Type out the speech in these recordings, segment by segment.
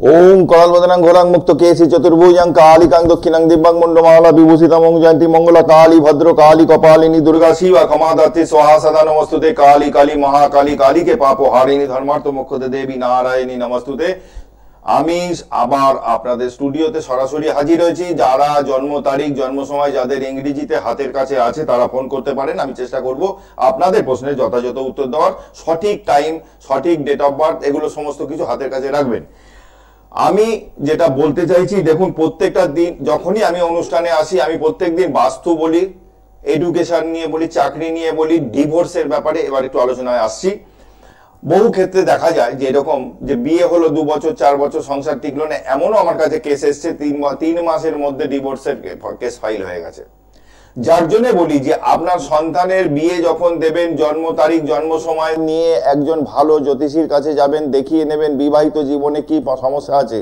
ओम करालवदनं घोरांग मुक्त केसि चतुर्भुजं कालिकां दक्षिणं दिव्यं मुंडमाला विभूषितं जयंती मंगला काली भद्र काली कपालिनी दुर्गा शिवा क्षमादात्री स्वाहा सदा नमस्तुते काली काली महाकाली काली के पापो हारिणी धर्मार्थ मोक्षदे देवी नारायणी नमस्तुते। আমি আবার আপনাদের স্টুডিওতে সরাসরি হাজির হয়েছি। যারা জন্ম তারিখ জন্ম সময় যাদের ইংরেজিতে হাতের কাছে আছে তারা ফোন করতে পারেন। আমি চেষ্টা করব আপনাদের প্রশ্নের যথাযথ উত্তর দেওয়ার। সঠিক টাইম, সঠিক ডেট অফ বার্থ, এগুলো সমস্ত কিছু হাতের কাছে রাখবেন। আমি যেটা বলতে চাইছি, দেখুন প্রত্যেকটা দিন যখনই আমি অনুষ্ঠানে আসি আমি প্রত্যেকদিন বাস্তু বলি, এডুকেশন নিয়ে বলি, চাকরি নিয়ে বলি, ডিভোর্সের ব্যাপারে এবার একটু আলোচনায় আসছি। বহু ক্ষেত্রে দেখা যায় যে এরকম যে বিয়ে হলো 2 বছর 4 বছর সংসার টিকলো না, এমনও আমার কাছে কেস এসছে 3 মাসের মধ্যে ডিভোর্সের কেস ফাইল হয়ে গেছে। যার জন্য বলি যে আপনার সন্তানের বিয়ে যখন দেবেন জন্ম তারিখ জন্ম সময় নিয়ে একজন ভালো জ্যোতিষীর কাছে যাবেন, দেখিয়ে নেবেন বিবাহিত জীবনে কি সমস্যা আছে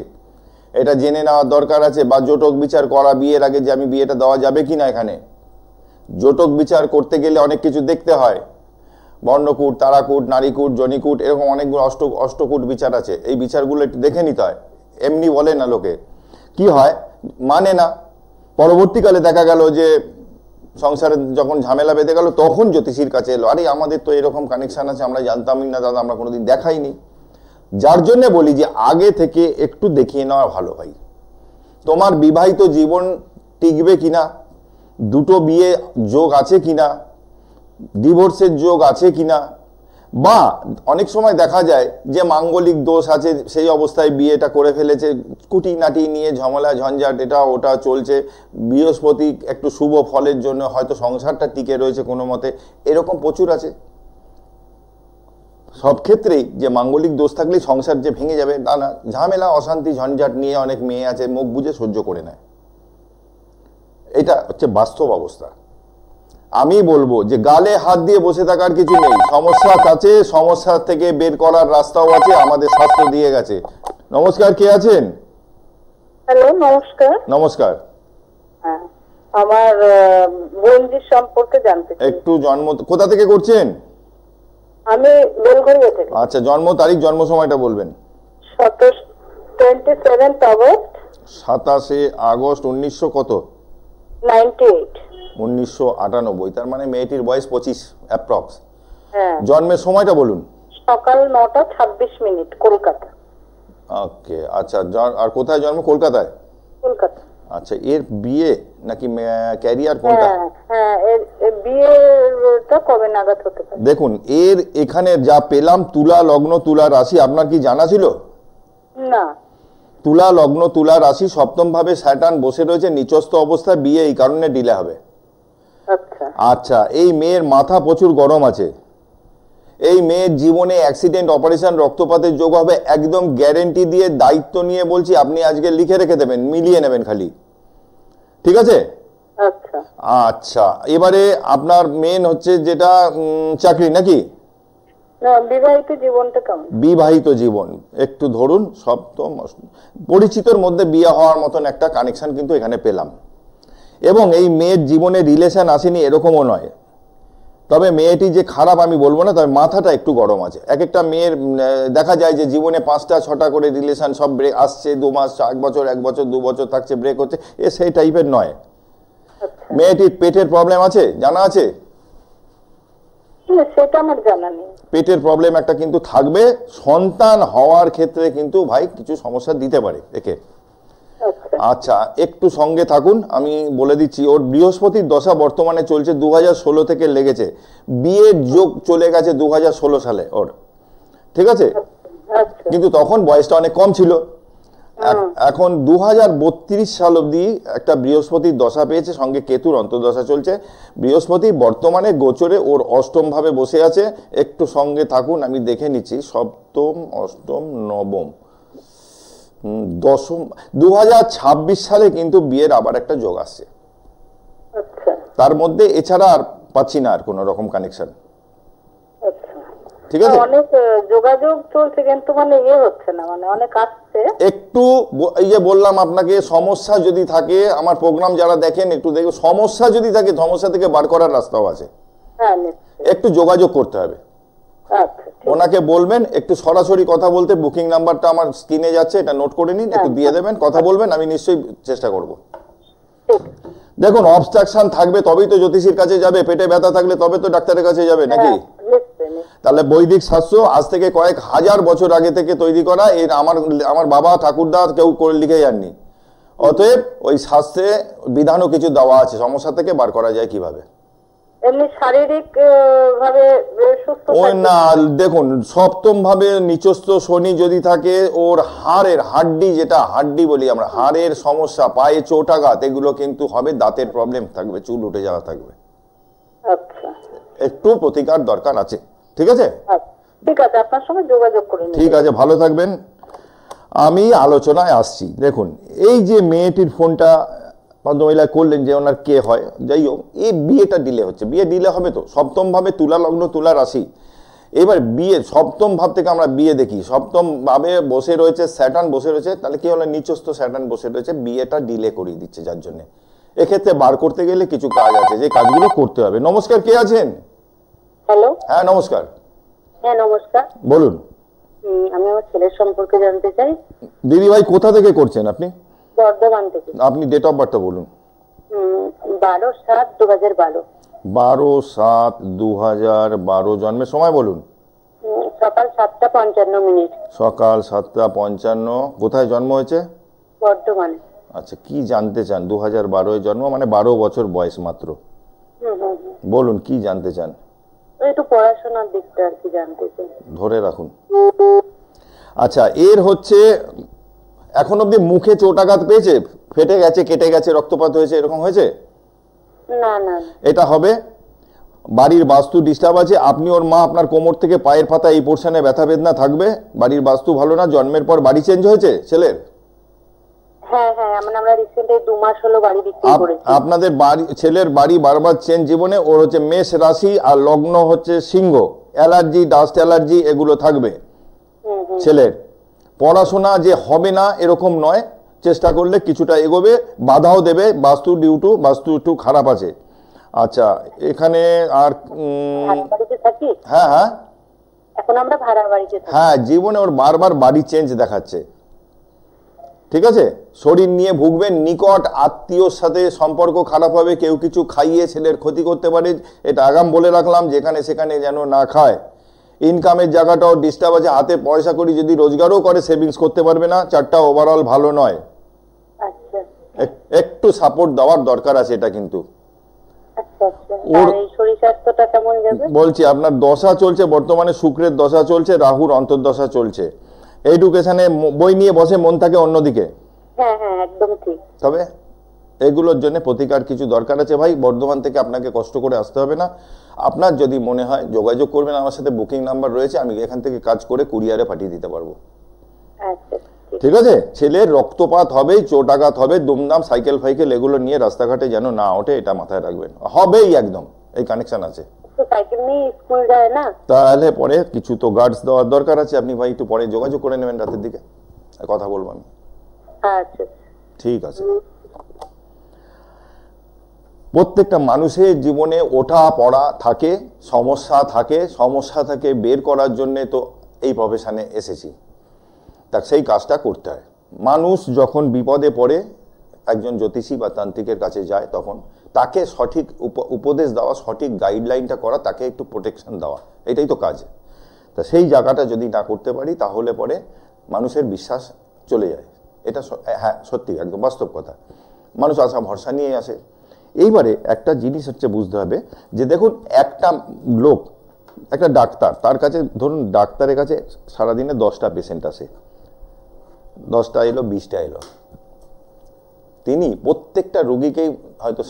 এটা জেনে নেওয়ার দরকার আছে। বা জোটক বিচার করা বিয়ের আগে যে আমি বিয়েটা দেওয়া যাবে কিনা, এখানে জোটক বিচার করতে গেলে অনেক কিছু দেখতে হয়। বর্ণকূট, তারাকূট, নারীকূট, জনিকূট, এরকম অনেকগুলো অষ্টকূট বিচার আছে। এই বিচারগুলো একটু দেখে নিতে হয়। এমনি বলে না লোকে, কি হয় মানে না, পরবর্তীকালে দেখা গেল যে সংসারে যখন ঝামেলা বেঁধে গেল তখন জ্যোতিষীর কাছে এলো, আরে আমাদের তো এরকম কানেকশন আছে, আমরা জানতামই না দাদা, আমরা কোনোদিন দেখাইনি। যার জন্য বলি যে আগে থেকে একটু দেখিয়ে নেওয়া ভালো ভাই। তোমার বিবাহিত জীবন টিকবে কিনা, দুটো বিয়ে যোগ আছে কিনা, ডিভোর্সের যোগ আছে কিনা, বা অনেক সময় দেখা যায় যে মাঙ্গলিক দোষ আছে, সেই অবস্থায় বিয়েটা করে ফেলেছে, কুটিনাটি নিয়ে ঝামেলা ঝঞ্ঝাট এটা ওটা চলছে, বৃহস্পতি একটু শুভ ফলের জন্য হয়তো সংসারটা টিকে রয়েছে কোনো মতে, এরকম প্রচুর আছে। সব ক্ষেত্রেই যে মাঙ্গলিক দোষ থাকলেই সংসার যে ভেঙে যাবে তা না, ঝামেলা অশান্তি ঝঞ্ঝাট নিয়ে অনেক মেয়ে আছে মুখ বুঝে সহ্য করে নেয়। এটা হচ্ছে বাস্তব অবস্থা। আমি বলবো যে গালে হাত দিয়ে বসে থাকার কিছু নেই, সমস্যা আছে, সমস্যা থেকে বের করার রাস্তাও আছে, আমাদের শাস্ত্র দিয়ে গেছে। নমস্কার, কে আছেন? হ্যালো, নমস্কার। নমস্কার। আমার বোনজির সম্পর্কে জানতে চাই। একটু জন্ম কোথা থেকে করছেন? আমি বেলঘরিয়া থেকে। আচ্ছা, জন্ম তারিখ জন্ম সময়টা বলবেন। 27 আগস্ট। 27 আগস্ট 1900 কত? 98। 1998। তার মানে মেয়েটির বয়স 25 অ্যাপ্রক্স। হ্যাঁ। জন্মের সময়টা বলুন। সকাল 9:26 কলকাতা। ওকে, আচ্ছা। আর কোথায় জন্ম? কলকাতায়। কলকাতা। আচ্ছা, এর বিয়ে নাকি ক্যারিয়ার কোনটা? হ্যাঁ, এর বিয়েটা কবে নাগাদ হতে পারে? দেখুন, এর এখানে যা পেলাম তুলা লগ্ন তুলা রাশি, আপনার কি জানা ছিল? না। তুলা লগ্ন তুলা রাশি, সপ্তম ভাবে স্যাটার্ন বসে রয়েছে নিচস্থ অবস্থায়, বিয়ে এই কারণে ডিলে হবে। আচ্ছা আচ্ছা, এই মেয়ের মাথা প্রচুর গরম আছে, এই মেয়ের জীবনে অ্যাক্সিডেন্ট অপারেশন রক্তপাতের যোগ হবে, একদম গ্যারেন্টি দিয়ে দায়িত্ব নিয়ে বলছি। আপনি আজকে লিখে রেখে দেবেন, মিলিয়ে নেবেন খালি, ঠিক আছে? আচ্ছা আচ্ছা, এবারে আপনার মেন হচ্ছে যেটা চাকরি নাকি? না, বিবাহিত জীবনটা কেমন? বিবাহিত জীবন একটু ধরুন সপ্তম পরিচিতর মধ্যে বিয়ে হওয়ার মতন একটা কানেকশন কিন্তু এখানে পেলাম। এবং এই মেয়ের জীবনে রিলেশন আসেনি এরকমও নয়, তবে মেয়েটি যে খারাপ আমি বলবো না, তবে মাথাটা একটু গরম আছে। এক একটা মেয়ের দেখা যায় যে জীবনে 5টা 6টা করে রিলেশন, সব ব্রেক আসছে, 2 মাস 1 বছর 1 বছর 2 বছর থাকছে, ব্রেক হচ্ছে, এ সেই টাইপের নয়। মেয়েটির পেটের প্রবলেম আছে, জানা আছে? সেটা আমার জানা নেই। পেটের প্রবলেম একটা কিন্তু থাকবে, সন্তান হওয়ার ক্ষেত্রে কিন্তু ভাই কিছু সমস্যা দিতে পারে একে। আচ্ছা, একটু সঙ্গে থাকুন, আমি বলে দিচ্ছি। ওর বৃহস্পতির দশা বর্তমানে চলছে, 2016 থেকে লেগেছে, বিয়ের যোগ চলে গেছে 2016 সালে ওর, ঠিক আছে? কিন্তু তখন বয়সটা অনেক কম ছিল। এখন 2032 সাল অব্দি একটা বৃহস্পতির দশা পেয়েছে, সঙ্গে কেতুর অন্তর্দশা চলছে। বৃহস্পতি বর্তমানে গোচরে ওর অষ্টম ভাবে বসে আছে। একটু সঙ্গে থাকুন, আমি দেখে নিচ্ছি। সপ্তম, অষ্টম, নবম, দশম, 2026 সালে কিন্তু বিয়ের আবার একটা যোগ আসছে। তার মধ্যে এছাড়া আর পাচ্ছি না আর কোন রকম কানেকশন, ঠিক আছে? অনেক যোগাযোগ চলছে কিন্তু মানে হচ্ছে না, মানে অনেক আসছে। একটু এই যে বললাম আপনাকে, সমস্যা যদি থাকে, আমার প্রোগ্রাম যারা দেখেন একটু দেখো, সমস্যা যদি থাকে সমস্যা থেকে বার করার রাস্তাও আছে। হ্যাঁ, একটু যোগাযোগ করতে হবে। আচ্ছা ঠিক ওনাকে বলবেন একটু সরাসরি কথা বলতে, বুকিং নাম্বারটা আমার স্ক্রিনে যাচ্ছে, এটা নোট করে নিন, একটু দিয়ে দেবেন, কথা বলবেন, আমি নিশ্চয়ই চেষ্টা করব। ঠিক। দেখুন অবস্ট্রাকশন থাকবে তবেই তো জ্যোতিষীর কাছে যাবে, পেটে ব্যথা থাকলে তবে তো ডাক্তারের কাছে যাবে নাকি? হ্যাঁ, নিশ্চয়ই নিশ্চয়ই। তাহলে বৈদিক শাস্ত্র আজ থেকে কয়েক হাজার বছর আগে থেকে তৈরি করা, এর আমার বাবা ঠাকুরদা কেউ করে লিখে যাননি। অতএব ওই শাস্ত্রে বিধানও কিছু দেওয়া আছে, সমস্যা থেকে বার করা যায় কিভাবে। এমনি শারীরিক ভাবে সুস্থ ওই থাকবে। না, দেখুন সপ্তম ভাবে নিচস্থ শনি যদি থাকে, ওর হাড়ের হাড্ডি, যেটা হাড্ডি বলি আমরা, হাড়ের সমস্যা, পায়ে চোটাঘাত, এগুলো কিন্তু হবে, দাঁতের প্রবলেম থাকবে, চুল উঠে যাওয়া থাকবে, আচ্ছা একটু প্রতিকার দরকার আছে। ঠিক আছে, আচ্ছা, ঠিক আছে, আপনার সঙ্গে যোগাযোগ করে নিন। ঠিক আছে, ভালো থাকবেন। আমি আলোচনায় আসছি। দেখুন এই যে মেয়েটির ফোনটা ভদ্রমহিলা করলেন, যে ওনার কে হয়, যাই হোক, এই বিয়েটা ডিলে হচ্ছে, বিয়ে ডিলে হবে তো। সপ্তম ভাবে তুলা লগ্ন, তুলা রাশি, এবার বিয়ে সপ্তম ভাব থেকে আমরা বিয়ে দেখি, সপ্তম ভাবে বসে রয়েছে স্যাটার্ন, বসে রয়েছে, তাহলে কি হলো, নিচস্থ স্যাটার্ন বসে রয়েছে, বিয়েটা ডিলে করিয়ে দিচ্ছে। যার জন্য এক্ষেত্রে বার করতে গেলে কিছু কাজ আছে, যে কাজগুলো করতে হবে। নমস্কার, কে আছেন? হ্যালো। হ্যাঁ নমস্কার, হ্যাঁ নমস্কার। বলুন। আমি আমার ছেলের সম্পর্কে জানতে চাই। দিদি ভাই কোথা থেকে করছেন আপনি? বর্ধমান থেকে। আপনি ডেট অফ বার্থটা বলুন। 12/7/2012। 12/7/2012। জন্মের সময় বলুন। সকাল 7:55। সকাল 7:55। কোথায় জন্ম হয়েছে? বর্ধমানে। আচ্ছা, কি জানতে চান? 2012 জন্ম, মানে 12 বছর বয়স মাত্র। বলুন কি জানতে চান? একটু পড়াশোনার দিকটা আর কি জানতে চাই। ধরে রাখুন। আচ্ছা, এর হচ্ছে এখন অব্দি মুখে চোটাঘাত পেয়েছে, ফেটে গেছে, কেটে গেছে, রক্তপাত হয়েছে, এরকম হয়েছে? না না। এটা হবে বাড়ির বাস্তু ডিস্টার্ব আছে। আপনি ওর মা, আপনার কোমর থেকে পায়ের পাতা এই পোর্শনে ব্যথা বেদনা থাকবে, বাড়ির বাস্তু ভালো না। জন্মের পর বাড়ি চেঞ্জ হয়েছে ছেলের? হ্যাঁ হ্যাঁ, আমরা রিসেন্টলি 2 মাস হলো বাড়ি বিক্রি করেছি। আপনাদের বাড়ি, ছেলের বাড়ি বারবার চেঞ্জ জীবনে। ওর হচ্ছে মেষ রাশি আর লগ্ন হচ্ছে সিংহ, অ্যালার্জি, ডাস্ট অ্যালার্জি এগুলো থাকবে ছেলের। পড়াশোনা যে হবে না এরকম নয়, চেষ্টা করলে কিছুটা এগোবে, বাধাও দেবে, বাস্তু ডিউটু, বাস্তু একটু খারাপ আছে। আচ্ছা, এখানে আর ভাড়া বাড়িতে থাকি। হ্যাঁ হ্যাঁ এখন আমরা ভাড়া বাড়িতে থাকি। হ্যাঁ, জীবনে ওর বারবার বাড়ি চেঞ্জ দেখাচ্ছে। ঠিক আছে, শরীর নিয়ে ভুগবেন, নিকট আত্মীয়র সাথে সম্পর্ক খারাপ হবে, কেউ কিছু খাইয়ে ছেলের ক্ষতি করতে পারে, এটা আগাম বলে রাখলাম, যেখানে সেখানে যেন না খায়। ইনকামের জায়গাটাও ডিস্টার্ব আছে, হাতে পয়সা করি যদি রোজগারও করে সেভিংস করতে পারবে না, চারটা ওভারঅল ভালো নয়। আচ্ছা একটু সাপোর্ট দেওয়ার দরকার আছে এটা কিন্তু। আচ্ছা আচ্ছা। আর এই শরীর স্বাস্থ্যটা কেমন যাবে? বলছি আপনার দশা চলছে বর্তমানে, শুক্রের দশা চলছে, রাহুর অন্তর্দশা চলছে। এডুকেশনে বই নিয়ে বসে, মন থাকে অন্যদিকে। হ্যাঁ হ্যাঁ, একদম ঠিক। তবে এগুলোর জন্য প্রতিকার কিছু দরকার আছে ভাই। বর্ধমান থেকে আপনাকে কষ্ট করে আসতে হবে না। আপনার যদি মনে হয় যোগাযোগ করবেন আমার সাথে, বুকিং নাম্বার রয়েছে, আমি এখান থেকে কাজ করে কুরিয়ারে পাঠিয়ে দিতে পারবো। আচ্ছা ঠিক আছে, ছেলের রক্তপাত হবে, চোটাঘাত হবে, দুমদাম সাইকেল ফাইকেল এগুলো নিয়ে রাস্তাঘাটে যেন না ওঠে, এটা মাথায় রাখবেন। হবেই একদম, এই কানেকশন আছে। তো সাইকেল নিয়ে স্কুল যায় না? তাহলে পরে কিছু তো গার্ডস দেওয়ার দরকার আছে। আপনি ভাই একটু পরে যোগাযোগ করে নেবেন, রাতের দিকে কথা বলবো আমি। আচ্ছা ঠিক আছে। প্রত্যেকটা মানুষের জীবনে ওঠা পড়া থাকে, সমস্যা থাকে বের করার জন্য তো এই প্রফেশনে এসেছি। তা সেই কাজটা করতে হয়। মানুষ যখন বিপদে পড়ে একজন জ্যোতিষী বা তান্ত্রিকের কাছে যায়, তখন তাকে সঠিক উপদেশ দেওয়া, সঠিক গাইডলাইনটা করা, তাকে একটু প্রোটেকশন দেওয়া, এটাই তো কাজ। তা সেই জায়গাটা যদি না করতে পারি, তাহলে পরে মানুষের বিশ্বাস চলে যায়। এটা হ্যাঁ সত্যি, একদম বাস্তব কথা। মানুষ আশা ভরসা নিয়ে আসে। এইবারে একটা জিনিস হচ্ছে বুঝতে হবে যে, দেখুন একটা লোক, একটা ডাক্তার, তার কাছে ধরুন ডাক্তারের কাছে সারাদিনে 10টা পেশেন্ট আসে, 10টা এলো, 20টা এলো, তিনি প্রত্যেকটা রোগীকেই হয়তো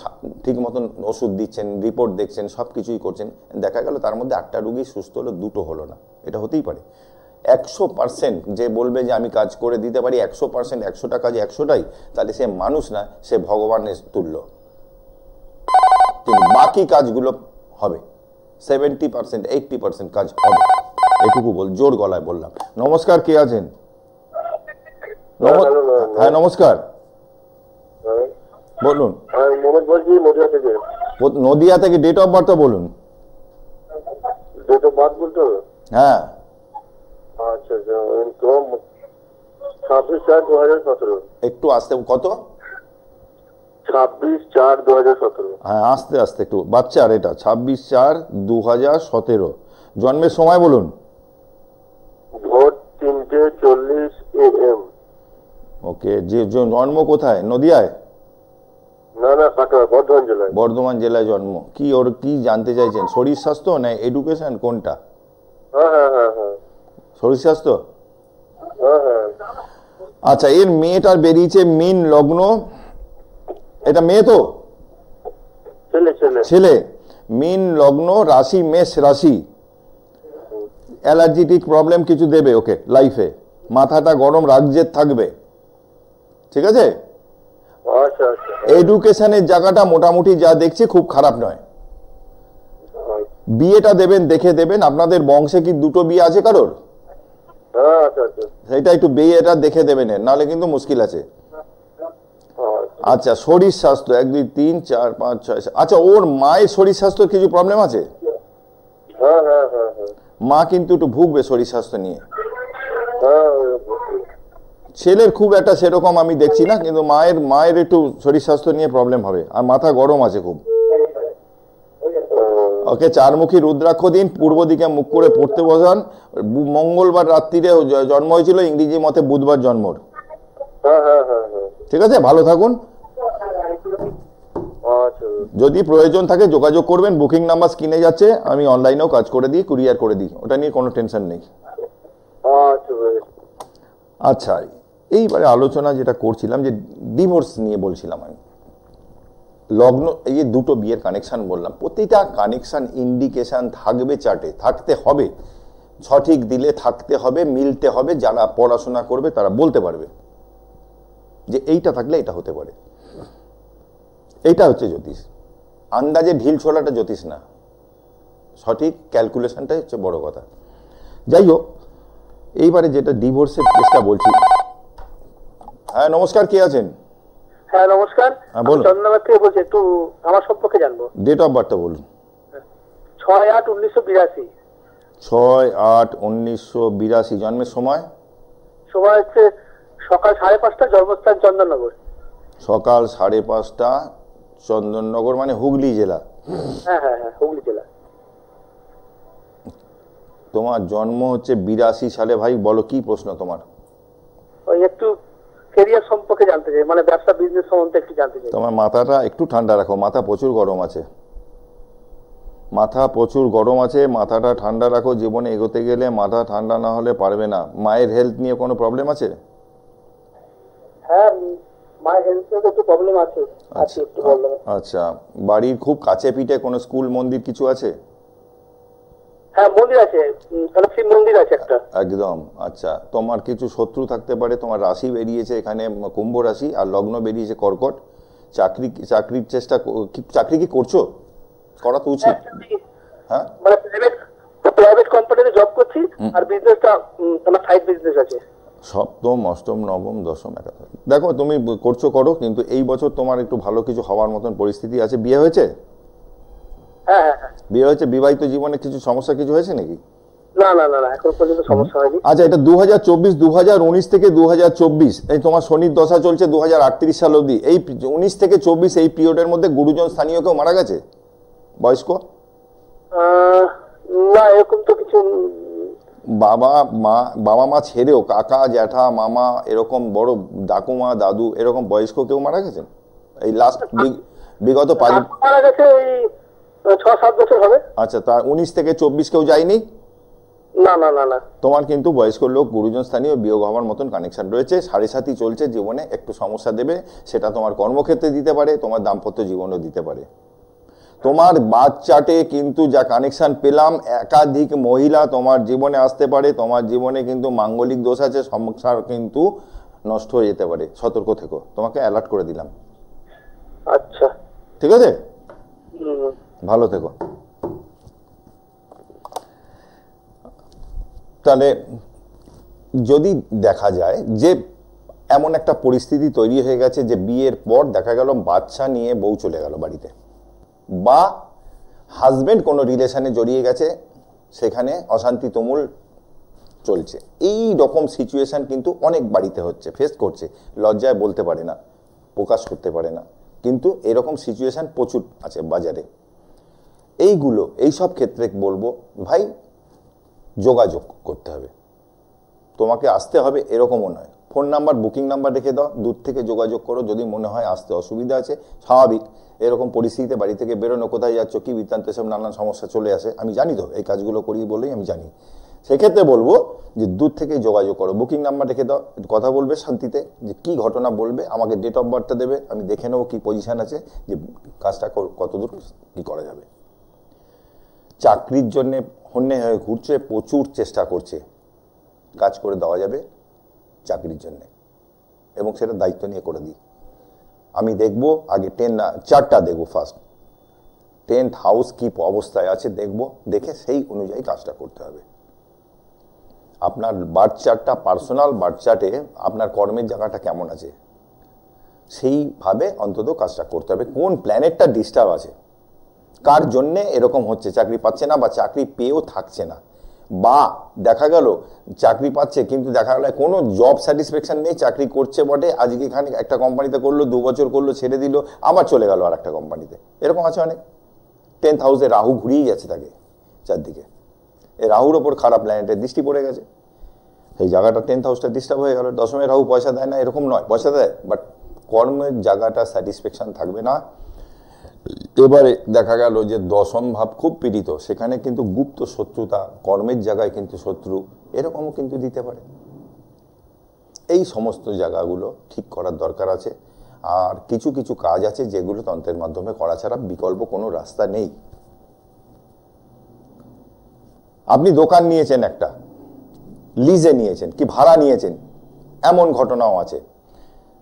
ঠিক মতন ওষুধ দিচ্ছেন, রিপোর্ট দেখছেন, সব কিছুই করছেন। দেখা গেল তার মধ্যে 8টা রোগী সুস্থ হলো, 2টো হলো না। এটা হতেই পারে। 100% যে বলবে যে আমি কাজ করে দিতে পারি 100%, 100টা কাজে 100টাই, তাহলে সে মানুষ না, সে ভগবানের তুল্য। কিন্তু বাকি কাজগুলো হবে, 70%, 80% কাজ হবে, এটুকু জোর গলায় বললাম। নমস্কার, কে আছেন? হ্যাঁ নমস্কার, বলুন। নদিয়া থেকে। ডেট অফ বার্থ বলুন। ডেট অফ বার্থ বলতে হবে? হ্যাঁ, আচ্ছা আচ্ছা, তো 26/4/2017। একটু আস্তে, কত? 26/4/2017। হ্যাঁ, আস্তে আস্তে একটু, বাচ্চার এটা 26/4/2017। জন্মের সময় বলুন। ভোর 3:40 AM। ওকে, যে জন্ম কোথায়? নদিয়ায়? না না, কাটোয়া, বর্ধমান জেলায়। বর্ধমান জেলায় জন্ম। কি ওর কি জানতে চাইছেন? শরীর স্বাস্থ্য না এডুকেশন, কোনটা? হ্যাঁ হ্যাঁ হ্যাঁ হ্যাঁ শরীর স্বাস্থ্য। হ্যাঁ হ্যাঁ। আচ্ছা, এর মেয়েটার বেরিয়েছে মীন লগ্ন, এটা মেয়ে তো? ছেলে ছেলে। ছেলে। মীন লগ্ন, রাশি মেষ রাশি। অ্যালার্জিটিক প্রবলেম কিছু দেবে ওকে লাইফে। মাথাটা গরম, রাগজেদ থাকবে। ঠিক আছে? আচ্ছা আচ্ছা। এডুকেশনের জায়গাটা মোটামুটি যা দেখছি খুব খারাপ নয়। বিয়েটা দেবেন, দেখে দেবেন। আপনাদের বংশে কি দুটো বিয়ে আছে কারোর? হ্যাঁ, আচ্ছা আচ্ছা। সেটা একটু বিয়েটা দেখে দেবেন, নাহলে কিন্তু মুশকিল আছে। আচ্ছা, শরীর স্বাস্থ্য 1 2 3 4 5 6। আচ্ছা, ওর মায়ের শরীর স্বাস্থ্যের কিছু প্রবলেম আছে? হ্যাঁ হ্যাঁ হ্যাঁ হ্যাঁ মা কিন্তু একটু ভুগবে শরীর স্বাস্থ্য নিয়ে। হ্যাঁ। ছেলের খুব একটা সেরকম আমি দেখছি না, কিন্তু মায়ের একটু শরীর স্বাস্থ্য নিয়ে প্রবলেম হবে, আর মাথা গরম আছে খুব। ওকে, 4মুখী রুদ্রাক্ষ দিন, পূর্ব দিকে মুখ করে পড়তে বসান। মঙ্গলবার রাত্রিরে জন্ম হয়েছিল, ইংরেজি মতে বুধবার জন্মর। হ্যাঁ হ্যাঁ হ্যাঁ হ্যাঁ। ঠিক আছে, ভালো থাকুন। আচ্ছা যদি প্রয়োজন থাকে যোগাযোগ করবেন, বুকিং নাম্বার স্ক্রিনে যাচ্ছে, আমি অনলাইনেও কাজ করে দিই, কুরিয়ার করে দিই, ওটা নিয়ে কোনো টেনশন নেই। আচ্ছা বেশ। আচ্ছা, এইবারে আলোচনা যেটা করছিলাম, যে ডিভোর্স নিয়ে বলছিলাম আমি। লগ্ন, এই যে দুটো বিয়ের কানেকশন বললাম, প্রতিটা কানেকশন ইন্ডিকেশন থাকবে চার্টে, থাকতে হবে, সঠিক দিলে থাকতে হবে, মিলতে হবে। যারা পড়াশোনা করবে তারা বলতে পারবে যে এইটা থাকলে এটা হতে পারে। এইটা হচ্ছে জ্যোতিষ। আন্দাজে ঢিল ছোড়াটা জ্যোতিষ না, সঠিক ক্যালকুলেশনটাই হচ্ছে বড় কথা। যাই হোক, এইবারে যেটা ডিভোর্সের কেসটা বলছি। হ্যাঁ, নমস্কার, কে আছেন? হ্যাঁ নমস্কার, হ্যাঁ, বলুন। চন্দ্রনগর থেকে বলছি, একটু আমার সম্পর্কে জানবো। ডেট অফ বার্থটা বলুন। 6/8/1982। 6/8/1982। জন্মের সময়? সময় হচ্ছে সকাল 5:30, জন্মস্থান চন্দননগর। সকাল 5:30, চন্দননগর মানে হুগলি জেলা। হ্যাঁ হ্যাঁ হ্যাঁ, হুগলি জেলা। তোমার জন্ম হচ্ছে 82 সালে। ভাই বলো, কি প্রশ্ন তোমার? ওই একটু কেরিয়ার সম্পর্কে জানতে চাই, মানে ব্যবসা বিজনেস সম্বন্ধে একটু জানতে চাই। তোমার মাথাটা একটু ঠান্ডা রাখো, মাথা প্রচুর গরম আছে, মাথা প্রচুর গরম আছে, মাথাটা ঠান্ডা রাখো। জীবনে এগোতে গেলে মাথা ঠান্ডা না হলে পারবে না। মায়ের হেলথ নিয়ে কোনো প্রবলেম আছে? হ্যাঁ, মায়ের হেলথের একটু প্রবলেম আছে। আচ্ছা একটু প্রবলেম। আচ্ছা, বাড়ির খুব কাছে পিঠে কোনো স্কুল মন্দির কিছু আছে? হ্যাঁ, মন্দির আছে, তাহলে শিব মন্দির আছে একটা। একদম। আচ্ছা, তোমার কিছু শত্রু থাকতে পারে। তোমার রাশি বেরিয়েছে এখানে কুম্ভ রাশি, আর লগ্ন বেরিয়েছে কর্কট। চাকরির চেষ্টা, চাকরি কি করছো? করা তো উচিত। হ্যাঁ, মানে প্রাইভেট কোম্পানিতে জব করছি, আর বিজনেসটা আমার সাইড বিজনেস আছে। সপ্তম, অষ্টম, নবম, দশম, একাদশ। দেখো, তুমি করছো করো, কিন্তু এই বছর তোমার একটু ভালো কিছু হওয়ার মতন পরিস্থিতি আছে। বিয়ে হয়েছে? হ্যাঁ হ্যাঁ হ্যাঁ। বিয়ে হয়েছে। বিবাহিত জীবনে কিছু সমস্যা কিছু হয়েছে নাকি? না না না না, এখন পর্যন্ত সমস্যা হয়নি। আচ্ছা, এটা 2024, 2019 থেকে 2024, এই তোমার শনির দশা চলছে 2038 সাল অবধি। এই 19 থেকে 24 এই পিরিয়ডের মধ্যে গুরুজন স্থানীয় কেউ মারা গেছে বয়স্ক? না, এরকম তো কিছু। বাবা মা ছেড়েও কাকা, জ্যাঠা, মামা, এরকম বড় দাকুমা, দাদু, এরকম বয়স্ক কেউ মারা গেছেন এই লাস্ট বিগত 5? মারা গেছে ওই 6-7 বছর হবে। আচ্ছা, তার 19 থেকে 24 কেউ যায়নি? না না না না। তোমার কিন্তু বয়স্ক লোক, গুরুজন স্থানীয়, বিয়োগ হওয়ার মতন কানেকশন রয়েছে। 7.5 চলছে, জীবনে একটু সমস্যা দেবে। সেটা তোমার কর্মক্ষেত্রে দিতে পারে, তোমার দাম্পত্য জীবনও দিতে পারে। তোমার বাচ্চাটে কিন্তু যা কানেকশন পেলাম, একাধিক মহিলা তোমার জীবনে আসতে পারে। তোমার জীবনে কিন্তু মাঙ্গলিক দোষ আছে, সংসার কিন্তু নষ্ট হয়ে যেতে পারে। সতর্ক থেকো, তোমাকে অ্যালার্ট করে দিলাম। আচ্ছা, ঠিক আছে, ভালো থেকো। তাহলে যদি দেখা যায় যে এমন একটা পরিস্থিতি তৈরি হয়ে গেছে যে বিয়ের পর দেখা গেল বাচ্চা নিয়ে বউ চলে গেল বাড়িতে, বা হাজবেন্ড কোনো রিলেশনে জড়িয়ে গেছে, সেখানে অশান্তি তুমুল চলছে। এই রকম সিচুয়েশন কিন্তু অনেক বাড়িতে হচ্ছে, ফেস করছে, লজ্জায় বলতে পারে না, প্রকাশ করতে পারে না, কিন্তু এরকম সিচুয়েশন প্রচুর আছে বাজারে। এই সব ক্ষেত্রে বলবো ভাই যোগাযোগ করতে হবে, তোমাকে আসতে হবে এরকমও নয়। ফোন নাম্বার, বুকিং নাম্বার রেখে দাও, দূর থেকে যোগাযোগ করো। যদি মনে হয় আসতে অসুবিধা আছে, স্বাভাবিক, এরকম পরিস্থিতিতে বাড়ি থেকে বেরোনো, কোথায় যাচ্ছ, কি বৃত্তান্ত, সব নানান সমস্যা চলে আসে। আমি জানি তো, এই কাজগুলো করি বলেই আমি জানি। সেক্ষেত্রে বলবো যে দূর থেকে যোগাযোগ করো, বুকিং নাম্বার রেখে দাও, কথা বলবে শান্তিতে, যে কি ঘটনা বলবে, আমাকে ডেট অফ বার্থটা দেবে, আমি দেখে নেবো কি পজিশন আছে, যে কাজটা কতদূর কি করা যাবে। চাকরির জন্যে হন্যে হয়ে ঘুরছে, প্রচুর চেষ্টা করছে, কাজ করে দেওয়া যাবে চাকরির জন্যে, এবং সেটা দায়িত্ব নিয়ে করে দিই। আমি দেখবো আগে 4টা দেখবো, ফার্স্ট 10th হাউস কি অবস্থায় আছে দেখবো, দেখে সেই অনুযায়ী কাজটা করতে হবে। আপনার বার্থ চার্টটা, পার্সোনাল বার্থ চার্টে আপনার কর্মের জায়গাটা কেমন আছে, সেইভাবে অন্তত কাজটা করতে হবে। কোন প্ল্যানেটটা ডিস্টার্ব আছে, কার জন্যে এরকম হচ্ছে, চাকরি পাচ্ছে না বা চাকরি পেয়েও থাকছে না, বা দেখা গেল চাকরি পাচ্ছে কিন্তু দেখা গেল কোনো জব স্যাটিসফ্যাকশন নেই, চাকরি করছে বটে, আজকে এখানে একটা কোম্পানিতে করলো, 2 বছর করলো, ছেড়ে দিল, আবার চলে গেল আর একটা কোম্পানিতে, এরকম আছে অনেক। 10th হাউসে রাহু ঘুরিয়ে যাচ্ছে তাকে চারদিকে, এই রাহুর ওপর খারাপ প্ল্যানেটের দৃষ্টি পড়ে গেছে, এই জায়গাটা 10th হাউসটা ডিস্টার্ব হয়ে গেল। 10মে রাহু পয়সা দেয় না এরকম নয়, পয়সা দেয়, বাট কর্মের জায়গাটা স্যাটিসফ্যাকশন থাকবে না। এবারে দেখা গেল যে 10ম ভাব খুব পীড়িত, সেখানে কিন্তু গুপ্ত শত্রুতা, কর্মের জায়গায় কিন্তু শত্রু, এরকমও কিন্তু দিতে পারে। এই সমস্ত জায়গাগুলো ঠিক করার দরকার আছে। আর কিছু কিছু কাজ আছে যেগুলো তন্ত্রের মাধ্যমে করা ছাড়া বিকল্প কোনো রাস্তা নেই। আপনি দোকান নিয়েছেন, একটা লিজে নিয়েছেন কি ভাড়া নিয়েছেন, এমন ঘটনাও আছে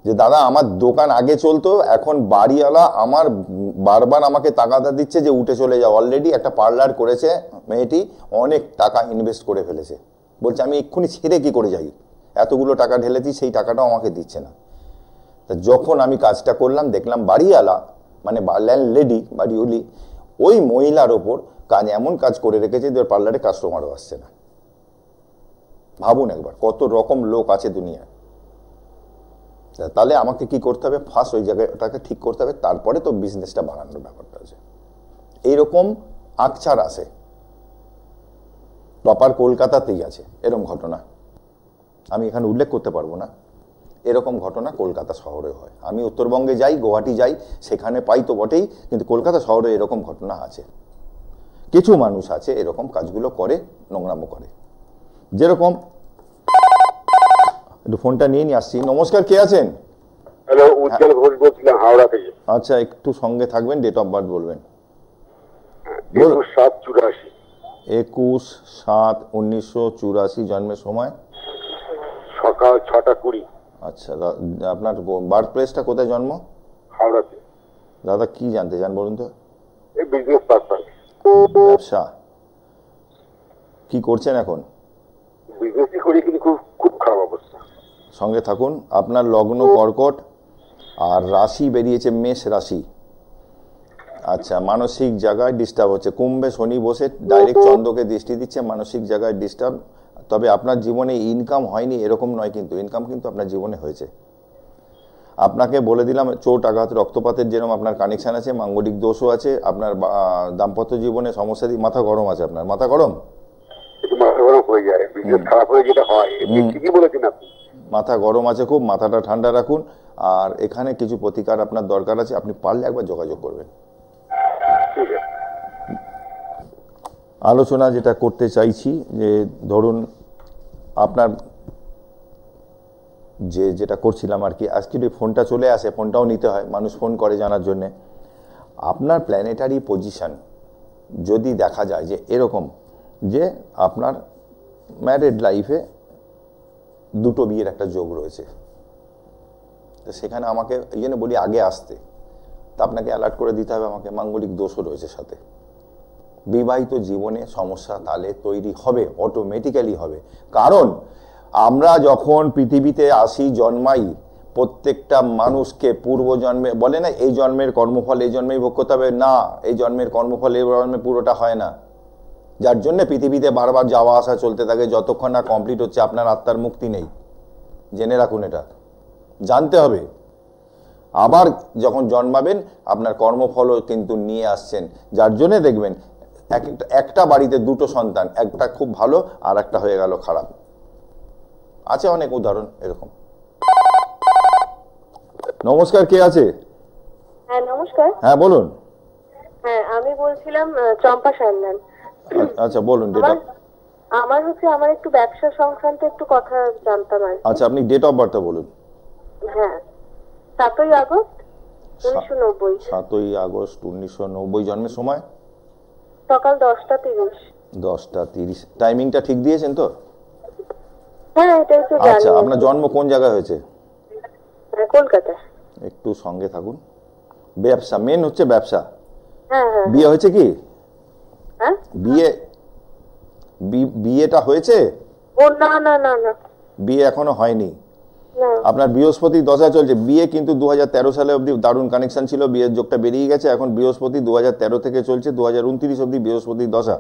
যে দাদা আমার দোকান আগে চলতো, এখন বাড়িওয়ালা আমার বারবার আমাকে তাগাদা দিচ্ছে যে উঠে চলে যাও। অলরেডি একটা পার্লার করেছে মেয়েটি, অনেক টাকা ইনভেস্ট করে ফেলেছে, বলছে আমি এক্ষুনি ছেড়ে কি করে যাই, এতগুলো টাকা ঢেলেছি, সেই টাকাটাও আমাকে দিচ্ছে না। তা যখন আমি কাজটা করলাম, দেখলাম বাড়িওয়ালা মানে লেডি, বাড়িওয়ালি, ওই মহিলার ওপর কাজ এমন কাজ করে রেখেছে যে পার্লারে কাস্টমারও আসছে না। ভাবুন একবার, কত রকম লোক আছে দুনিয়ায়। তাহলে আমাকে কি করতে হবে, ফার্স্ট ওই জায়গাটাকে ঠিক করতে হবে, তারপরে তো বিজনেসটা বাড়ানোর ব্যাপারটা আছে। এইরকম আকছার আছে, প্রপার কলকাতাতেই আছে এরকম ঘটনা, আমি এখানে উল্লেখ করতে পারবো না। এরকম ঘটনা কলকাতা শহরে হয়। আমি উত্তরবঙ্গে যাই, গুয়াহাটি যাই, সেখানে পাই তো বটেই, কিন্তু কলকাতা শহরে এরকম ঘটনা আছে। কিছু মানুষ আছে এরকম কাজগুলো করে, নোংরামো করে। যেরকম একটু ফোনটা নিয়ে আসছি। নমস্কার, কে আছেন? হ্যালো, উজ্জ্বল ঘোষ বলছিলাম, হাওড়া থেকে। আচ্ছা, একটু সঙ্গে থাকবেন, ডেট অফ বার্থ বলবেন। 21/7/84। 21/7/1984 জন্মের সময় সকাল 6টা 20। আচ্ছা, আপনার বার্থ প্লেসটা কোথায়, জন্ম? হাওড়াতে। দাদা কি জানতে চান বলুন তো? এই বিজনেস পারপাস। ব্যবসা কি করছেন এখন? বিজনেসই করি, কিন্তু খুব খারাপ অবস্থা। সঙ্গে থাকুন। আপনার লগ্ন কর্কট আর রাশি বেরিয়েছে মেষ রাশি। আচ্ছা, মানসিক জায়গায় ডিস্টার্ব হচ্ছে, কুম্ভে শনি বসে ডাইরেক্ট চন্দ্রকে দৃষ্টি দিচ্ছে, মানসিক জায়গায় ডিস্টার্ব। তবে আপনার জীবনে ইনকাম হয়নি এরকম নয়, কিন্তু ইনকাম কিন্তু আপনার জীবনে হয়েছে। আপনাকে বলে দিলাম, চোট আঘাত রক্তপাতের যেরকম আপনার কানেকশন আছে, মাঙ্গলিক দোষও আছে, আপনার দাম্পত্য জীবনে সমস্যা দিয়ে মাথা গরম আছে। আপনার মাথা গরম, মাথা গরম হয়ে যায়, বিজনেস খারাপ হয়ে যেটা হয়, ঠিকই বলেছেন আপনি। মাথা গরম আছে খুব, মাথাটা ঠান্ডা রাখুন। আর এখানে কিছু প্রতিকার আপনার দরকার আছে, আপনি পারলে একবার যোগাযোগ করবেন। আলোচনা যেটা করতে চাইছি, যে ধরুন আপনার যেটা করছিলাম আর কি, আজকে যদি ফোনটা চলে আসে, ফোনটাও নিতে হয়, মানুষ ফোন করে জানার জন্যে। আপনার প্ল্যানেটারি পজিশন যদি দেখা যায় যে এরকম, যে আপনার ম্যারিড লাইফে 2টো বিয়ের একটা যোগ রয়েছে, তো সেখানে আমাকে এই জন্য বলি আগে আসতে, তা আপনাকে অ্যালার্ট করে দিতে হবে, আমাকে মাঙ্গলিক দোষও রয়েছে সাথে। বিবাহিত জীবনে সমস্যা তাহলে তৈরি হবে, অটোমেটিক্যালি হবে। কারণ আমরা যখন পৃথিবীতে আসি, জন্মাই, প্রত্যেকটা মানুষকে পূর্বজন্মে বলে না, এই জন্মের কর্মফল এই জন্মেই ভোগ করতে হবে, না, এই জন্মের কর্মফল এই জন্মে পুরোটা হয় না। যার জন্য পৃথিবীতে বারবার যাওয়া আসা চলতে থাকে, যতক্ষণ না কমপ্লিট হচ্ছে আপনার আত্মার মুক্তি নেই। জেনে রাখুন, এটা জানতে হবে। আবার যখন জন্মাবেন আপনার কর্মফলও কিন্তু নিয়ে আসছেন, যার জন্যে দেখবেন একটা বাড়িতে দুটো সন্তান, একটা খুব ভালো আর একটা হয়ে গেল খারাপ। আছে অনেক উদাহরণ এরকম। নমস্কার, কে আছে? হ্যাঁ নমস্কার। হ্যাঁ বলুন। হ্যাঁ আমি বলছিলাম চম্পা সান্যাল। আচ্ছা বলুন। আমার হচ্ছে আমার একটু ব্যবসা সংক্রান্ত একটু কথা জানতাম আর কি। আচ্ছা আপনি ডেট অফ বার্থটা বলুন। হ্যাঁ 7ই আগস্ট 1990। 7ই আগস্ট 1990। জন্মের সময়? সকাল 10টা 30। 10টা 30। টাইমিংটা ঠিক দিয়েছেন তো? হ্যাঁ এটাই তো জানি। আচ্ছা আপনার জন্ম কোন জায়গায় হয়েছে? কলকাতা। একটু সঙ্গে থাকুন। ব্যবসা মেন হচ্ছে ব্যবসা। হ্যাঁ হ্যাঁ। বিয়ে হয়েছে কি? হ্যাঁ বিয়েটা হয়েছে? ও না না না না, বিয়ে এখনো হয়নি। না। আপনার বৃহস্পতি দশা চলছে। বিয়ে কিন্তু 2013 সালে অবধি দারুণ কানেকশন ছিল, বিয়ের যোগটা বেরিয়ে গেছে। এখন বৃহস্পতি 2013 থেকে চলছে 2029 অবধি বৃহস্পতি দশা,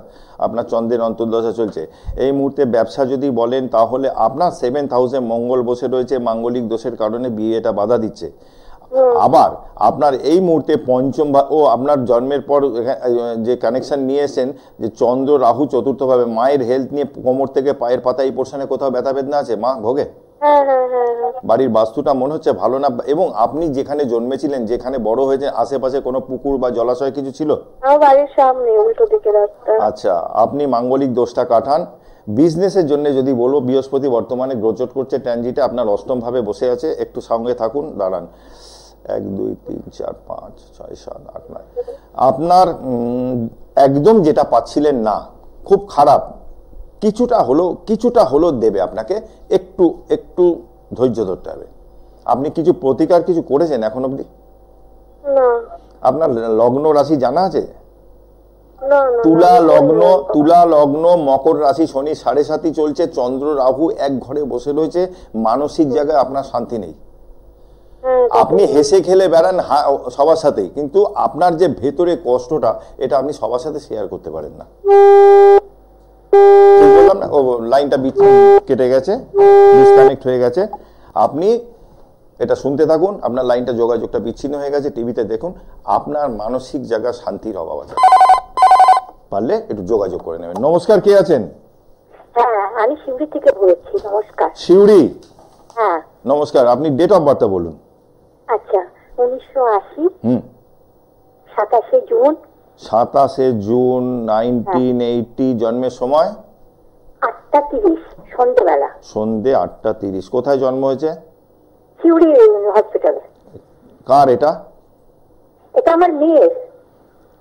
আপনার চন্দ্রের অন্তর্দশা চলছে। এই মুহূর্তে ব্যবসা যদি বলেন তাহলে আপনার 7th হাউসে মঙ্গল বসে রয়েছে, মাঙ্গলিক দোষের কারণে বিয়েটা বাধা দিচ্ছে। আবার আপনার এই মুহূর্তে পঞ্চম ও আপনার জন্মের পর যে কানেকশন নিয়ে এসেছেন যে চন্দ্র রাহু চতুর্থভাবে, মায়ের হেলথ নিয়ে কোমর থেকে পায়ের পাতা এই পোর্শনে কোথাও ব্যথা বেদনা আছে? মা ভোগে? বাড়ির বাস্তুটা মনে হচ্ছে ভালো না। এবং আপনি যেখানে জন্মেছিলেন, যেখানে বড় হয়েছে, আশেপাশে কোনো পুকুর বা জলাশয় কিছু ছিল? বাড়ির সামনে উল্টো দিকে রাস্তা। আচ্ছা আপনি মাঙ্গলিক দোষটা কাটান। বিজনেসের জন্য যদি বলবো, বৃহস্পতি বর্তমানে গ্রোচট করছে ট্রানজিটে, আপনার অষ্টম ভাবে বসে আছে। একটু সঙ্গে থাকুন, দাঁড়ান। 1 2 3 4 5 6 7 8 9। আপনার একদম যেটা পাচ্ছিলেন না, খুব খারাপ, কিছুটা হলো দেবে আপনাকে। একটু একটু ধৈর্য ধরতে হবে। আপনি কিছু প্রতিকার কিছু করেছেন এখন অবধি? আপনার লগ্ন রাশি জানা আছে? তুলা লগ্ন মকর রাশি, শনি 7.5 চলছে, চন্দ্র রাহু এক ঘরে বসে রয়েছে। মানসিক জায়গায় আপনার শান্তি নেই। আপনি হেসে খেলে বেড়ান সবার সাথেই, কিন্তু আপনার যে ভেতরে কষ্টটা, এটা আপনি সবার সাথে শেয়ার করতে পারেন না। ঠিক বললাম না? ও লাইনটা কেটে গেছে, ডিসকানেক্ট হয়ে গেছে। আপনি এটা শুনতে থাকুন। আপনার লাইনটা যোগাযোগটা বিচ্ছিন্ন হয়ে গেছে, টিভিতে দেখুন। আপনার মানসিক জায়গা শান্তির অভাব আছে, পারলে একটু যোগাযোগ করে নেবেন। নমস্কার, কে আছেন? হ্যাঁ আমি শিউরি থেকে বলছি। নমস্কার। শিউরি? হ্যাঁ নমস্কার। আপনি ডেট অফ বার্থটা বলুন। আচ্ছা 1980। 27শে জুন। 27শে জুন 1980। জন্মের সময়? 8টা 30 সন্ধ্যেবেলা। সন্ধ্যে 8টা 30। কোথায় জন্ম হয়েছে? শিউরি হসপিটালে। কার এটা? এটা আমার মেয়ের।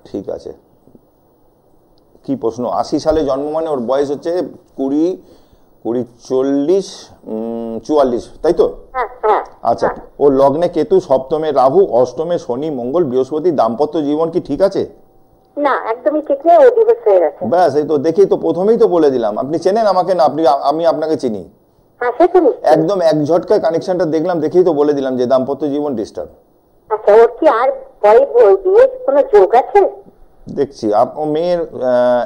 ঠিক আছে। কি প্রশ্ন? 80 সালে জন্ম মানে ওর বয়স হচ্ছে 20 40 44, তাই তো? আচ্ছা ও লগ্নে কেতু, সপ্তমে রাহু, অষ্টমে শনি, মঙ্গল, বৃহস্পতি। দাম্পত্য জীবন কি ঠিক আছে? না একদমই ঠিক নেই, ও ডিভোর্স হয়ে গেছে। ব্যাস, এই তো দেখি তো, প্রথমেই তো বলে দিলাম। আপনি চেনেন আমাকে না? আমি আপনাকে চিনি একদম। এক ঝটকায় কানেকশনটা দেখলাম, দেখেই তো বলে দিলাম যে দাম্পত্য জীবন ডিস্টার্ব। আচ্ছা ওর কি আর বিয়ের কোনো যোগ আছে? দেখছি মেয়ের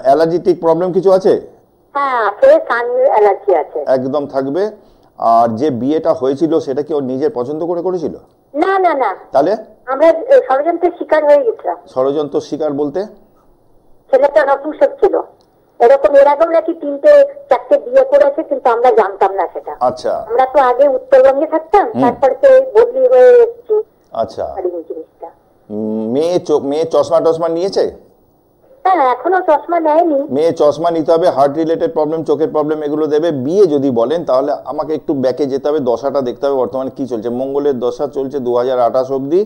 অ্যালার্জিটিক প্রবলেম কিছু আছে? হ্যাঁ আছে, সানের অ্যালার্জি আছে। একদম থাকবে। আর যে বিয়েটা হয়েছিল সেটা কি ওর নিজের পছন্দ করে করেছিল? না না না। তাহলে আমরা ষড়যন্ত্রের শিকার হয়ে গেছিলাম। ষড়যন্ত্র শিকার বলতে? ছেলেটা নপুংসক ছিল। এরকম এর আগেও নাকি 3-4টে বিয়ে করেছে, কিন্তু আমরা জানতাম না সেটা। আচ্ছা আমরা তো আগে উত্তরবঙ্গে থাকতাম, তারপরে বদলি হয়ে এসেছি। আচ্ছা মেয়ে চশমা টশমা নিয়েছে? হ্যাঁ এখনো চশমা নেয়নি। মেয়ে চশমা নিতে হবে। হার্ট রিলেটেড প্রবলেম, চোখের প্রবলেম এগুলো দেবে। বিয়ে যদি বলেন তাহলে আমাকে একটু ব্যাকে যেতে হবে, দশাটা দেখতে হবে বর্তমানে কি চলছে। মঙ্গলের দশা চলছে 2028 অবধি,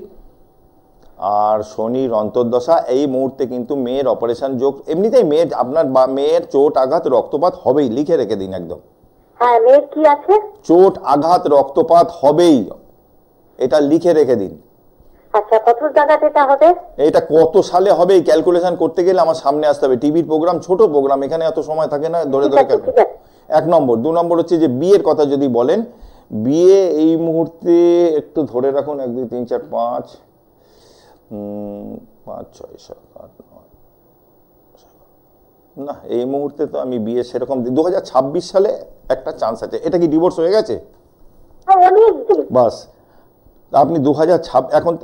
আর শনির অন্তর্দশা। এই মুহূর্তে কিন্তু মেয়ের অপারেশন যোগ। এমনিতেই আপনার মেয়ের চোট আঘাত রক্তপাত হবেই, লিখে রেখে দিন একদম। হ্যাঁ মেয়ের কি আছে? চোট আঘাত রক্তপাত হবেই, এটা লিখে রেখে দিন। আচ্ছা কত জায়গাতে এটা হবে? এটা কত সালে হবে এই ক্যালকুলেশন করতে গেলে আমার সামনে আসতে হবে। টিভির প্রোগ্রাম, ছোট প্রোগ্রাম, এখানে এত সময় থাকে না ধরে ধরে। 1 নম্বর। 2 নম্বর হচ্ছে যে বিয়ের কথা যদি বলেন, বিয়ে এই মুহূর্তে একটু ধরে রাখুন। 1 2 3 4 5 5 6 7 8 9 না এই মুহূর্তে তো আমি বিয়ে সেরকম 2026 সালে একটা চান্স আছে। এটা কি ডিভোর্স হয়ে গেছে? অনেক দিন। বাস আপনি 2026 এখন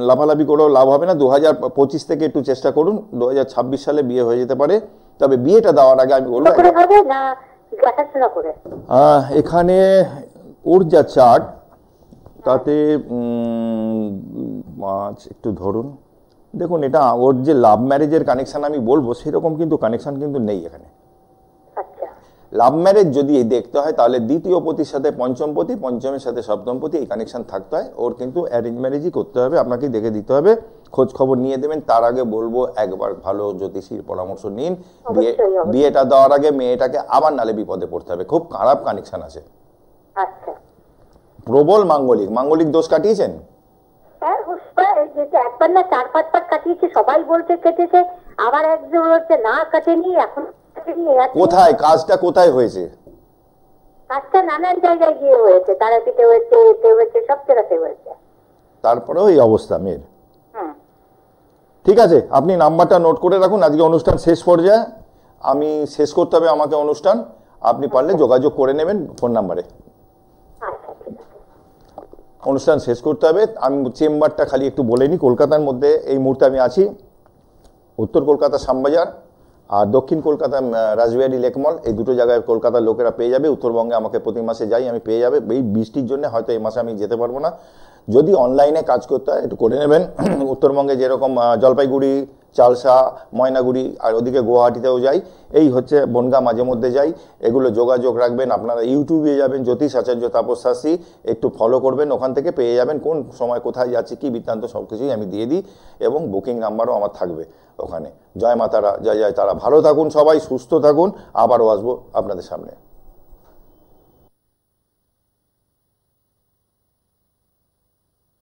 লাফালাফি করেও লাভ হবে না, 2025 থেকে একটু চেষ্টা করুন, 2026 সালে বিয়ে হয়ে যেতে পারে। তবে বিয়েটা দেওয়ার আগে আমি বলবো করে হবে না দেখাশোনা করে। এখানে ওর যা চার্ট তাতে একটু ধরুন, দেখুন এটা ওর যে লাভ ম্যারেজের কানেকশন আমি বলবো সেরকম কিন্তু কানেকশন কিন্তু নেই এখানে। আচ্ছা, লাভ ম্যারেজ যদি দেখতে হয় তাহলে দ্বিতীয় পতির সাথে পঞ্চম পতি, পঞ্চমের সাথে সপ্তম পতি, এই কানেকশন থাকতে হয়। ওর কিন্তু অ্যারেঞ্জ ম্যারেজই করতে হবে, আপনাকে দেখে দিতে হবে, খোঁজ খবর নিয়ে দেবেন। তার আগে বলবো একবার ভালো জ্যোতিষীর পরামর্শ নিন। বিয়েটা দেওয়ার আগে মেয়েটাকে আবার নালে বিপদে পড়তে হবে, খুব খারাপ কানেকশন আছে। আচ্ছা, প্রবল মাঙ্গলিক দোষ কাটিয়েছেন? একবার না 4-5 কাটিয়েছে, সবাই বলছে কেটেছে, আবার একজন বলছে না কাটেনি, এখন কোথায় কাজটা কোথায় হয়েছে? কাজটা নানান জায়গায় গিয়ে হয়েছে, তারাপীঠে হয়েছে, এতে হয়েছে, সব জায়গাতে হয়েছে, তারপরেও এই অবস্থা মেয়ের। ঠিক আছে, আপনি নাম্বারটা নোট করে রাখুন। আজকে অনুষ্ঠান শেষ পর্যায়ে, আমি শেষ করতে হবে আমাকে অনুষ্ঠান, আপনি পারলে যোগাযোগ করে নেবেন ফোন নাম্বারে। অনুষ্ঠান শেষ করতে হবে। আমি চেম্বারটা খালি একটু বলে নিই। কলকাতার মধ্যে এই মুহূর্তে আমি আছি উত্তর কলকাতা শ্যামবাজার আর দক্ষিণ কলকাতা রাজবিহারী লেকমল, এই দুটো জায়গায় কলকাতার লোকেরা পেয়ে যাবে। উত্তরবঙ্গে আমাকে প্রতি মাসে যাই, আমি পেয়ে যাবে। এই বৃষ্টির জন্য হয়তো এই মাসে আমি যেতে পারবো না। যদি অনলাইনে কাজ করতে হয় একটু করে নেবেন। উত্তরবঙ্গে যেরকম জলপাইগুড়ি, চালসা, ময়নাগুড়ি আর ওদিকে গুয়াহাটিতেও যাই, এই হচ্ছে বনগাঁ মাঝে মধ্যে যাই। এগুলো যোগাযোগ রাখবেন। আপনারা ইউটিউবে যাবেন জ্যোতিষ আচার্য তাপস শাস্ত্রী, একটু ফলো করবেন, ওখান থেকে পেয়ে যাবেন কোন সময় কোথায় যাচ্ছে কি বৃত্তান্ত সব কিছুই আমি দিয়ে দিই, এবং বুকিং নাম্বারও আমার থাকবে ওখানে। জয় মা তারা, জয় জয় তারা। ভালো থাকুন সবাই, সুস্থ থাকুন, আবারও আসবো আপনাদের সামনে।